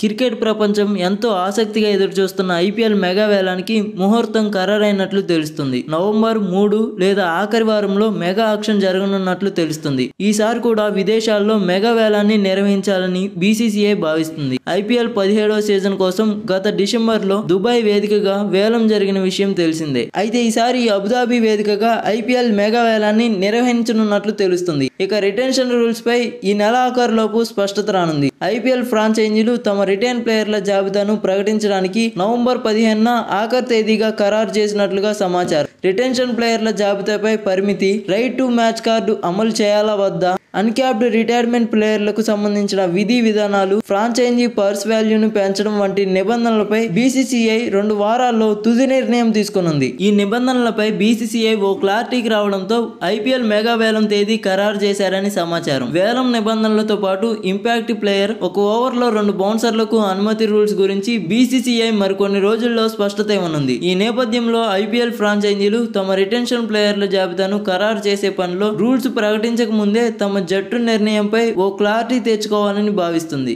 Cricket ప్రపంచం ఎంతో ఆసక్తిగా ఎదురుచూస్తున్న ఐపీఎల్ మెగా వేలానికి ముహూర్తం ఖరారైనట్లు తెలుస్తుంది. నవంబర్ 3 లేదా ఆఖరి వారంలో మెగా ఆక్షన్ జరగనున్నట్లు తెలుస్తుంది. ఈసారి కూడా విదేశాల్లో మెగా వేలాన్ని నిర్వహించాలని బీసీసీఐ భావిస్తుంది. ఐపీఎల్ 17వ సీజన్ కోసం గత డిసెంబర్లో దుబాయ్ వేదికగా వేలం జరిగిన విషయం తెలిసిందే. అయితే ఈసారి అబుదాబి వేదికగా ఐపీఎల్ మెగా వేలాన్ని నిర్వహించనున్నట్లు తెలుస్తుంది. ఇక రిటెన్షన్ రూల్స్ పై ఈ నెల ఆఖరులోపు స్పష్టత రానుంది. ఐపీఎల్ ఫ్రాంచైజీలు తమ రిటైన్ ప్లేయర్ల జాబితాను ప్రకటించడానికి నవంబర్ 15న ఆఖరి తేదీగా ఖరారు చేసినట్లుగా సమాచారం. రిటెన్షన్ ప్లేయర్ల జాబితాపై పరిమితి, రైట్ టు మ్యాచ్ కార్డు అమలు చేయాలా వద్దా, అన్క్యాప్డ్ రిటైర్మెంట్ ప్లేయర్లకు సంబంధించిన విధి విధానాలు, ఫ్రాంచైజీ పర్స్ వాల్యూను పెంచడం వంటి నిబంధనలపై బీసీసీఐ 2 వారాల్లో తుది నిర్ణయం తీసుకునుంది. ఈ నిబంధనలపై బీసీసీఐ ఓ క్లారిటీకి రావడంతో ఐపీఎల్ మెగా వేలం తేదీ ఖరారు చేశారని సమాచారం. వేలం నిబంధనలతో పాటు ఇంపాక్ట్ ప్లేయర్, ఒక ఓవర్లో 2 బౌన్సర్లకు అనుమతి రూల్స్ గురించి బీసీసీఐ మరికొన్ని రోజుల్లో స్పష్టత ఇవ్వనుంది. ఈ నేపథ్యంలో ఐపీఎల్ ఫ్రాంచైజీలు తమ రిటెన్షన్ ప్లేయర్ల జాబితాను ఖరారు చేసే పనిలో రూల్స్ ప్రకటించక ముందే తమ జట్టు నిర్ణయంపై ఓ క్లారిటీ తెచ్చుకోవాలని భావిస్తుంది.